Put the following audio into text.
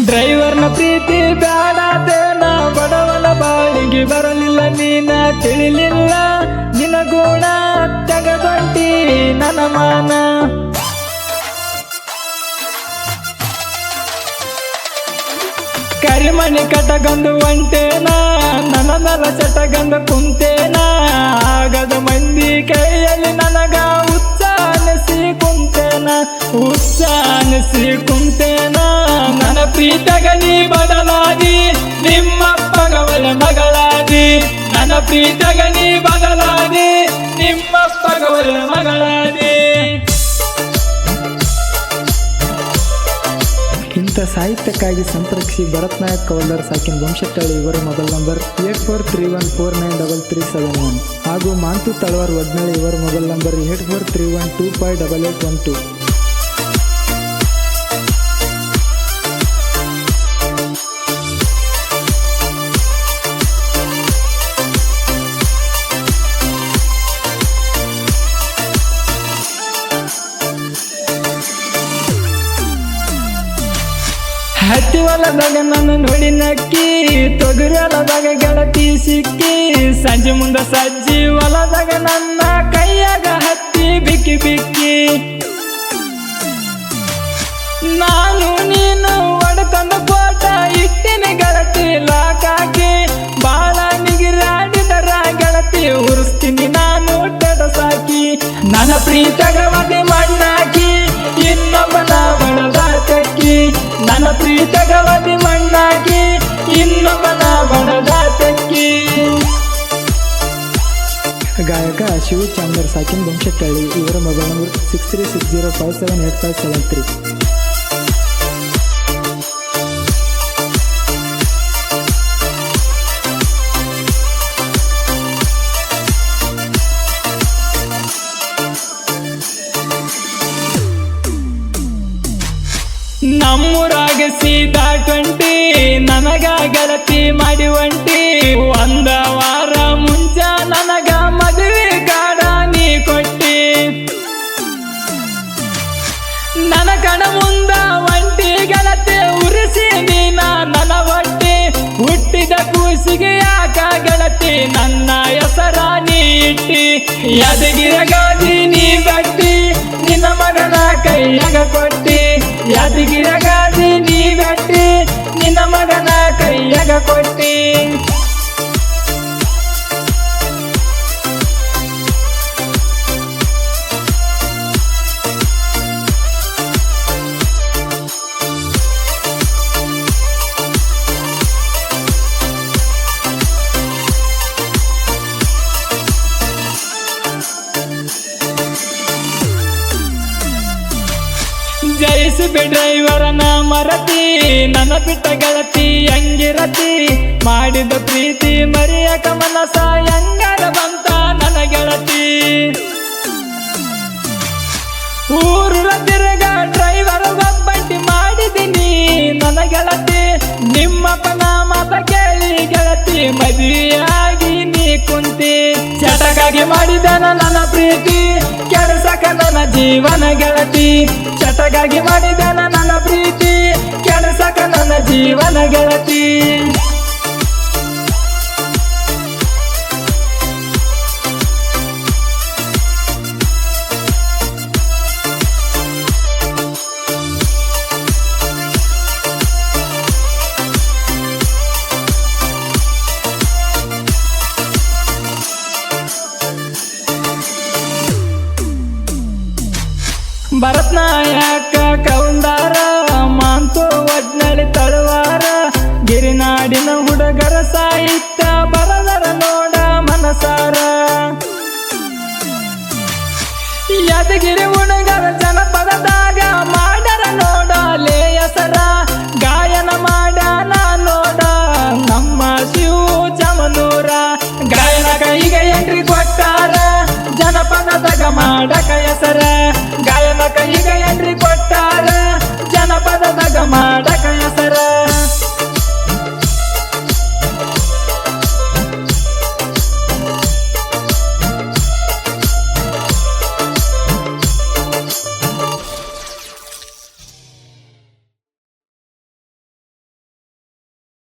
ಡ್ರೈವರ್ನ ಪ್ರೀತಿ ಬ್ಯಾಡಾತೇನ ಬಡವನ ಬಾಳಿಗೆ ಬರಲಿಲ್ಲ ನೀನ ತಿಳಿಲಿಲ್ಲ ನಿನ ಗುಣ ತೆಗದೊಂಟಿ ನನ್ನ ಮಾನ ಕರಿಮಣಿ ಕಟಗಂದು ಒಂಟೇನ ನನ್ನ ನಲ ಚಟಗಂದು ಕುಂತೇನ ಆಗದ ಮಂದಿ ಕೈಯಲ್ಲಿ ನನಗ ಉತ್ಸಾನಿಸಿ ಕುಂತೇನ ನನ್ನ ಪ್ರೀತಗ ನೀ ಬದಲಾದಿ ನಿಮ್ಮಪ್ಪಗವಳ ಮಗಳಾದಿ ನನ್ನ ಪ್ರೀತಗ ನೀ ಬದಲಾದಿ ನಿಮ್ಮಪ್ಪಗವಳ ಮಗಳಾದಿ. ಇಂಥ ಸಾಹಿತ್ಯಕ್ಕಾಗಿ ಸಂಪರ್ಕಿಸಿ ಭರತ್ ನಾಯಕ್ ಕವಲ್ದಾರ್ ಸಾಕಿನ ವಂಶಟಳ್ಳಿ ಇವರ ಮೊಬೈಲ್ ನಂಬರ್ 8431493371 ಹಾಗೂ ಮಾಂತು ತಳವಾರ್ ವಡ್ನಳ್ಳಿ ಇವರ ಮೊಬೈಲ್ ನಂಬರ್ 8431258812. ಹತ್ತಿ ಹೊಲದಾಗ ನನ್ನ ನೋಡಿ ನಕ್ಕಿ ತೊಗರಿ ಹೊಲದಾಗ ಗೆಳತಿ ಸಿಕ್ಕಿ ಸಂಜೆ ಮುಂದೆ ಸಜ್ಜಿ ಹೊಲದಾಗ ನನ್ನ ಕೈಯಾಗ ಹತ್ತಿ ಬಿಕ್ಕಿ ಬಿಕ್ಕಿ ನಾನು ನೀನು ಒಡತಂದ ಫೋಟ ಇಟ್ಟಿನ ಗೆಳತಿ ಲಾಕಾಕಿ ಬಾಳ ನಿಗಿರಾಡಿದರ ಗೆಳತಿ ಉರಿಸ್ತೀನಿ ನಾನು ಸಾಕಿ ನನ್ನ ಪ್ರೀತಗವತಿ ಮಣ್ಣಾಕಿ ಇನ್ನೊಬ್ಬನ ಬಣದ ತೆಕ್ಕಿ ನನ್ನ ಪ್ರೀತಗವತಿ ಮಣ್ಣಾಕಿ ಇನ್ನೊಬ್ಬನ ಬಣದ ತೆಕ್ಕಿ. ಗಾಯಕ ಶಿವ ಚಾಮರ್ ಸಾಕಿನ್ ವಂಶಟಳ್ಳಿ ಇವರ ಮೊಬೈಲ್ ನಂಬರ್ 6360578573. ನಮ್ಮೂರಾಗ ಸೀದಾ 20 ನನಗ ಗೆಳತಿ ಮಾಡಿ ಒಂಟಿ ಒಂದ ವಾರ ಮುಂಚ ನನಗ ಮದುವೆ ಕಾಡ ನೀ ಕೊಟ್ಟಿ ನನ್ನ ಕಣ ಮುಂದ ಒಂಟಿ ಗೆಳತಿ ಉರಿಸಿ ನೀನ ನನ್ನ ಹೊಟ್ಟಿ ಹುಟ್ಟಿದ ಕೂಸಿಗೆ ಯಾಕ ಗೆಳತಿ ನನ್ನ ಹೆಸರ ನೀ ಇಟ್ಟಿ ಯಾದಗಿರ ಗಾದಿ ನೀ ಬಟ್ಟಿ ನಿನ್ನ ಮಗನ ಕೈಯಾಗ ಕೊಟ್ಟಿ ಯಾದಗಿರ ಗಾದಿ ನೀ ಬಟ್ಟಿ ನಿನ್ನ ಮಗನ ಕೈಯಾಗ ಕೊಟ್ಟಿ. ಜಯಿಸಿ ಡ್ರೈವರನ ಮರತಿ ನನ್ನ ಬಿಟ್ಟ ಗೆಳತಿ ಹಂಗಿರತಿ ಮಾಡಿದ ಪ್ರೀತಿ ಮರಿಯಕ ಮನಸ ಹೆಂಗಾರ ಬಂತ ನನ್ನ ಗೆಳತಿ ಊರ ತಿರುಗ ಡ್ರೈವರ್ ಒಬ್ಬಂಟಿ ಮಾಡಿದ್ದೀನಿ ನನ್ನ ಗೆಳತಿ ನಿಮ್ಮಪ್ಪನ ಮಾತ ಕೇಳಿ ಗೆಳತಿ ಮದುವೆಯಾಗಿ ನೀ ಕುಂತಿ ಚಟಗಾಗಿ ಮಾಡಿದನ ನನ್ನ ಪ್ರೀತಿ ಕೆಡಸಕ ನನ್ನ ಜೀವನ ಗೆಳತಿ ಚಟಗಾಗಿ ಮಾಡಿದನ ನನ್ನ ಪ್ರೀತಿ ಕೆಡಸಕ ನನ್ನ ಜೀವನ ಗೆಳತಿ. ಭರತ್ ನಾಯಕ ಕೌಂದಾರ ಮಾಂತು ವಡ್ನಳ್ಳಿ ತಳವಾರ ಗಿರಿನಾಡಿನ ಹುಡುಗರ ಸಾಹಿತ್ಯ ಬರದರ ನೋಡ ಮನಸಾರ ಯಾದಗಿರಿ ಹುಡುಗರ ಜನಪದದಾಗ ಮಾಡರ ನೋಡ ಲೇ ಹೆಸರ ಗಾಯನ ಮಾಡ್ಯಾನ ನೋಡ ನಮ್ಮ ಶಿವ ಚಮನೂರ ಗಾಯನ ಕೈಗೆ ಎಂಟ್ರಿ ಕೊಟ್ಟಾರ ಜನಪದದಾಗ ಮಾಡಕ ಹೆಸರ